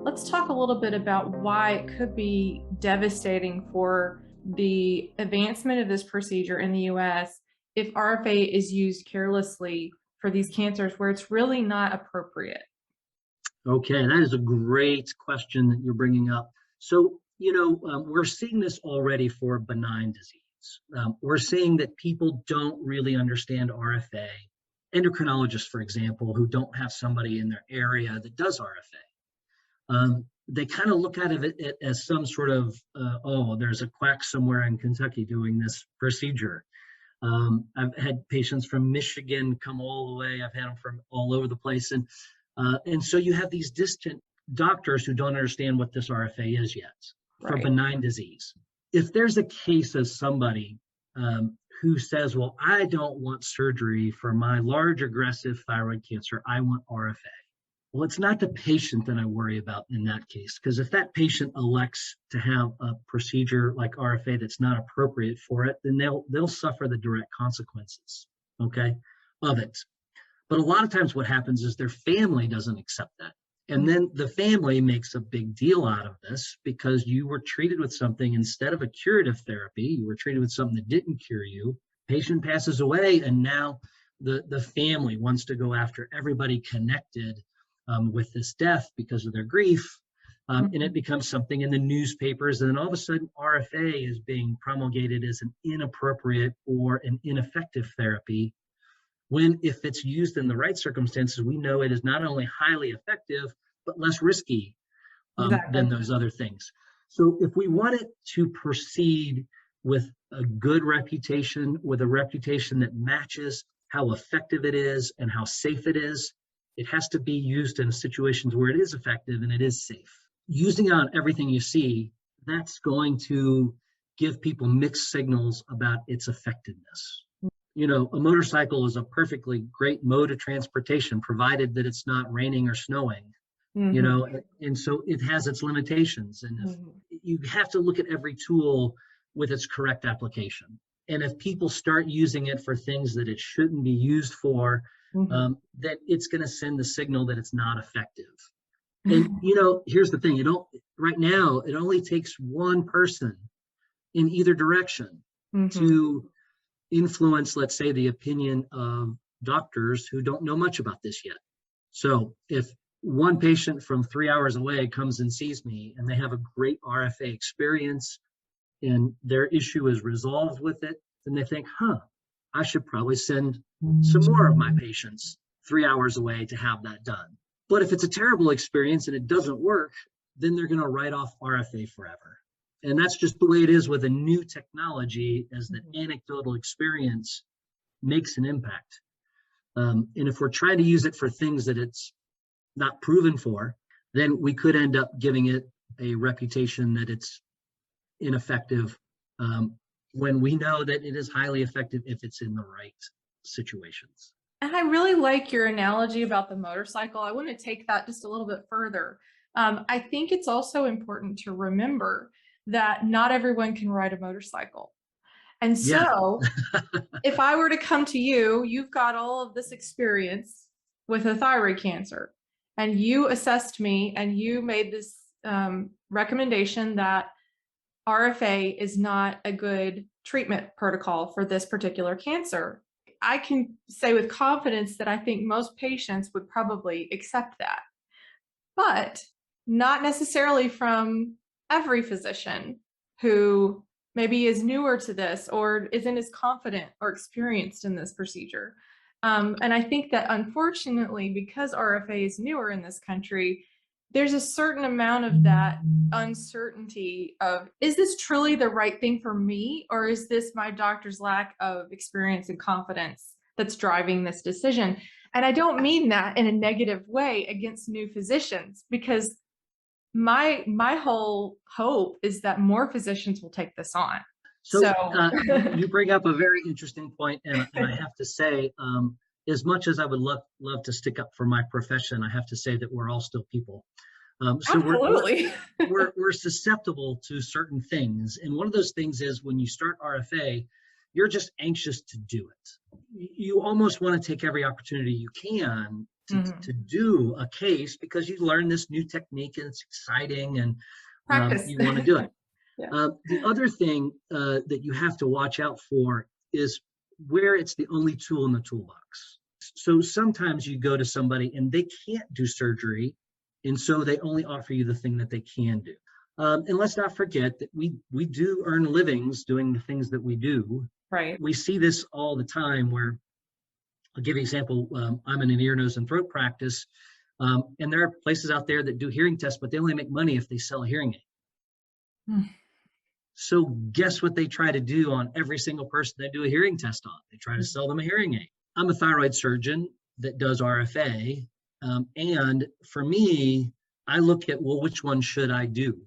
Let's talk a little bit about why it could be devastating for the advancement of this procedure in the US if RFA is used carelessly for these cancers where it's really not appropriate. Okay, that is a great question that you're bringing up. So, we're seeing this already for benign disease. We're seeing that people don't really understand RFA. Endocrinologists, for example, who don't have somebody in their area that does RFA, they kind of look at it as some sort of, there's a quack somewhere in Kentucky doing this procedure. I've had patients from Michigan come all the way. I've had them from all over the place. And so you have these distant doctors who don't understand what this RFA is yet for benign disease. If there's a case of somebody who says, well, I don't want surgery for my large aggressive thyroid cancer, I want RFA. Well, it's not the patient that I worry about in that case, because if that patient elects to have a procedure like RFA that's not appropriate for it, then they'll suffer the direct consequences, of it. But a lot of times what happens is their family doesn't accept that. And then the family makes a big deal out of this because you were treated with something instead of a curative therapy. You were treated with something that didn't cure you. Patient passes away, and now the family wants to go after everybody connected with this death because of their grief. And it becomes something in the newspapers. And then all of a sudden, RFA is being promulgated as an inappropriate or an ineffective therapy, when if it's used in the right circumstances, we know it is not only highly effective, but less risky than those other things. So if we want it to proceed with a good reputation, with a reputation that matches how effective it is and how safe it is, it has to be used in situations where it is effective and it is safe. Using it on everything you see, that's going to give people mixed signals about its effectiveness. A motorcycle is a perfectly great mode of transportation, provided that it's not raining or snowing, and so it has its limitations. And if you have to look at every tool with its correct application. And if people start using it for things that it shouldn't be used for, that it's going to send the signal that it's not effective. And, here's the thing, right now, it only takes one person in either direction to influence, let's say, the opinion of doctors who don't know much about this yet. So if one patient from 3 hours away comes and sees me and they have a great RFA experience and their issue is resolved with it, then they think, I should probably send some more of my patients 3 hours away to have that done. But if it's a terrible experience and it doesn't work, then they're going to write off RFA forever. And that's just the way it is with a new technology, as the anecdotal experience makes an impact. And if we're trying to use it for things that it's not proven for, then we could end up giving it a reputation that it's ineffective, when we know that it is highly effective if it's in the right situations. And I really like your analogy about the motorcycle. I want to take that just a little bit further. I think it's also important to remember that not everyone can ride a motorcycle. And so if I were to come to you, you've got all of this experience with a thyroid cancer, and you assessed me and you made this recommendation that RFA is not a good treatment protocol for this particular cancer. I can say with confidence that I think most patients would probably accept that, but not necessarily from every physician who maybe is newer to this or isn't as confident or experienced in this procedure. And I think that unfortunately, because RFA is newer in this country, there's a certain amount of that uncertainty of, is this truly the right thing for me? Or is this my doctor's lack of experience and confidence that's driving this decision? And I don't mean that in a negative way against new physicians, because my whole hope is that more physicians will take this on. So you bring up a very interesting point, and I have to say, as much as I would love to stick up for my profession, I have to say that we're all still people. So Absolutely. we're susceptible to certain things, and one of those things is when you start RFA, you're just anxious to do it. You almost want to take every opportunity you can to do a case because you learn this new technique and it's exciting and Practice. you want to do it. Yeah. The other thing that you have to watch out for is where it's the only tool in the toolbox. So sometimes you go to somebody and they can't do surgery, and so they only offer you the thing that they can do. And let's not forget that we do earn livings doing the things that we do. Right. We see this all the time where, I'll give you an example. I'm in an ear, nose, and throat practice, and there are places out there that do hearing tests, but they only make money if they sell a hearing aid. So guess what they try to do on every single person they do a hearing test on? They try to sell them a hearing aid. I'm a thyroid surgeon that does RFA. And for me, I look at, well, which one should I do?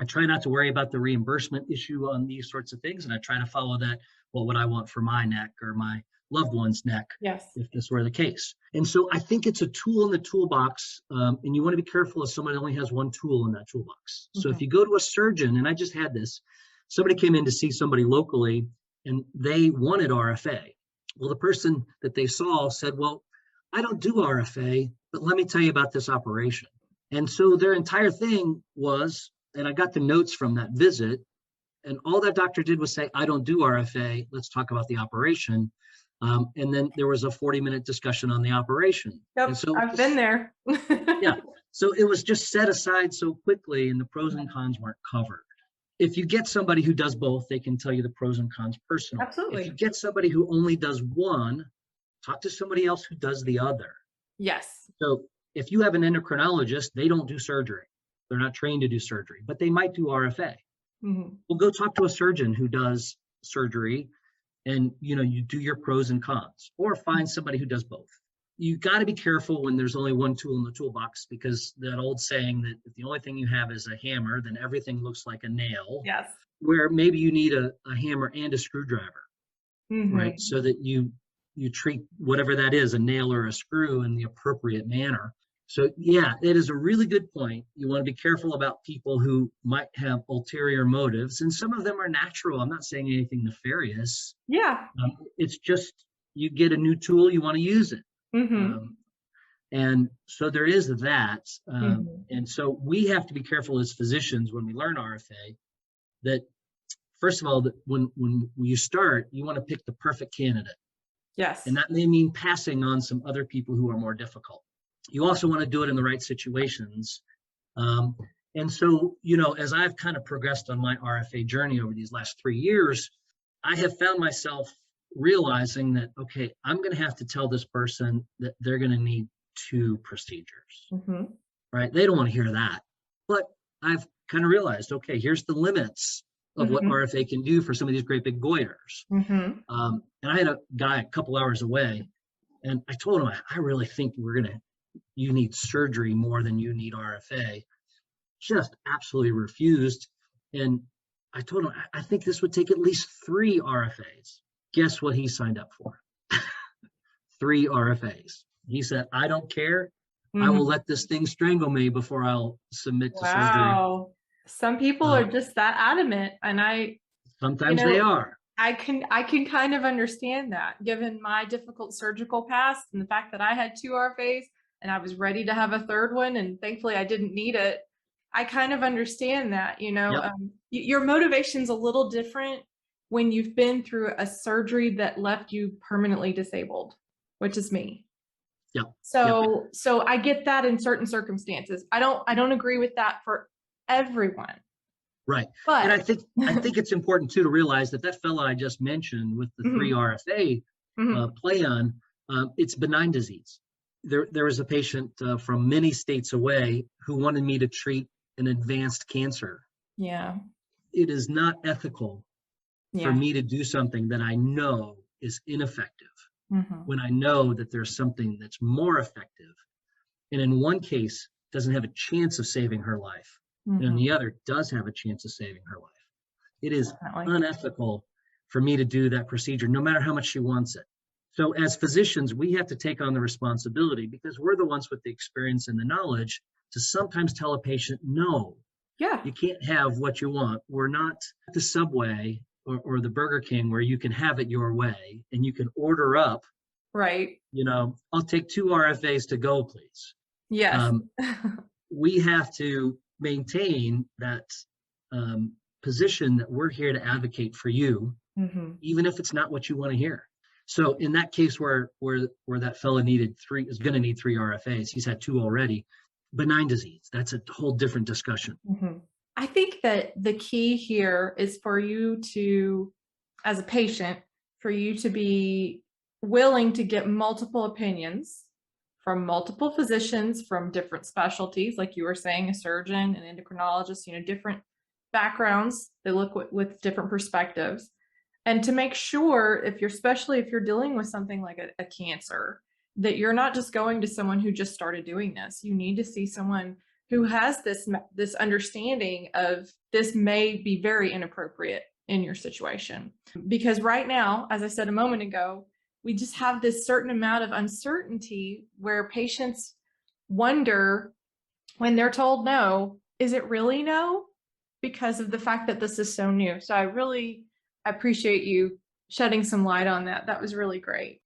I try not to worry about the reimbursement issue on these sorts of things. And I try to follow that, well, what I want for my neck or my loved one's neck, Yes. if this were the case. And so I think it's a tool in the toolbox, and you want to be careful if somebody only has one tool in that toolbox. So if you go to a surgeon, and I just had this, somebody came in to see somebody locally and they wanted RFA. Well, the person that they saw said, well, I don't do RFA, but let me tell you about this operation. And so their entire thing was, and I got the notes from that visit, and all that doctor did was say, I don't do RFA, let's talk about the operation. And then there was a 40-minute discussion on the operation. Yep, and so I've been there. Yeah, so it was just set aside so quickly and the pros and cons weren't covered. If you get somebody who does both, they can tell you the pros and cons personally. Absolutely. If you get somebody who only does one, talk to somebody else who does the other. Yes. So if you have an endocrinologist, they don't do surgery. They're not trained to do surgery, but they might do RFA. Well, go talk to a surgeon who does surgery, and you do your pros and cons, or find somebody who does both. You got to be careful when there's only one tool in the toolbox, because that old saying that if the only thing you have is a hammer, then everything looks like a nail. Yes. Where maybe you need a hammer and a screwdriver, right? So that you treat whatever that is, a nail or a screw, in the appropriate manner. So yeah, it is a really good point. You want to be careful about people who might have ulterior motives, and some of them are natural. I'm not saying anything nefarious. Yeah. It's just you get a new tool, you want to use it. And so there is that. And so we have to be careful as physicians when we learn RFA that, first of all, that when you start, you want to pick the perfect candidate. Yes. And that may mean passing on some other people who are more difficult. You also want to do it in the right situations. And so, as I've kind of progressed on my RFA journey over these last 3 years, I have found myself realizing that, okay, I'm going to have to tell this person that they're going to need 2 procedures, right? They don't want to hear that. But I've kind of realized, okay, here's the limits of what RFA can do for some of these great big goiters. And I had a guy a couple hours away, and I told him, I really think you need surgery more than you need RFA. Just absolutely refused. And I told him, I think this would take at least 3 RFAs. Guess what he signed up for? 3 RFAs. He said, I don't care. I will let this thing strangle me before I'll submit to surgery. Wow. Some people are just that adamant, and sometimes they are. I can kind of understand that, given my difficult surgical past and the fact that I had 2 RFAs and I was ready to have a 3rd one, and thankfully I didn't need it. I kind of understand that, your motivation's a little different when you've been through a surgery that left you permanently disabled, which is me. Yeah. So I get that in certain circumstances. I don't agree with that for everyone. Right. But and I think it's important too to realize that fellow I just mentioned with the 3 RFA play on, it's benign disease. There was a patient from many states away who wanted me to treat an advanced cancer. Yeah. It is not ethical for me to do something that I know is ineffective when I know that there's something that's more effective, and in one case doesn't have a chance of saving her life, and in the other does have a chance of saving her life. It is unethical for me to do that procedure, no matter how much she wants it. So as physicians, we have to take on the responsibility, because we're the ones with the experience and the knowledge to sometimes tell a patient, no, you can't have what you want. We're not the Subway or the Burger King where you can have it your way and you can order up Right. I'll take 2 RFAs to go, please. Yes. We have to maintain that position that we're here to advocate for you, even if it's not what you want to hear. So in that case where that fella is going to need 3 RFAs, he's had 2 already. Benign disease, that's a whole different discussion. I think that the key here is for you to, as a patient, for you to be willing to get multiple opinions from multiple physicians from different specialties, like you were saying, a surgeon, an endocrinologist, different backgrounds. They look with different perspectives. And to make sure, especially if you're dealing with something like a cancer, that you're not just going to someone who just started doing this. You need to see someone who has this understanding of this may be very inappropriate in your situation. Because right now, as I said a moment ago, we just have this certain amount of uncertainty where patients wonder when they're told no, is it really no? Because of the fact that this is so new. So I really appreciate you shedding some light on that. That was really great.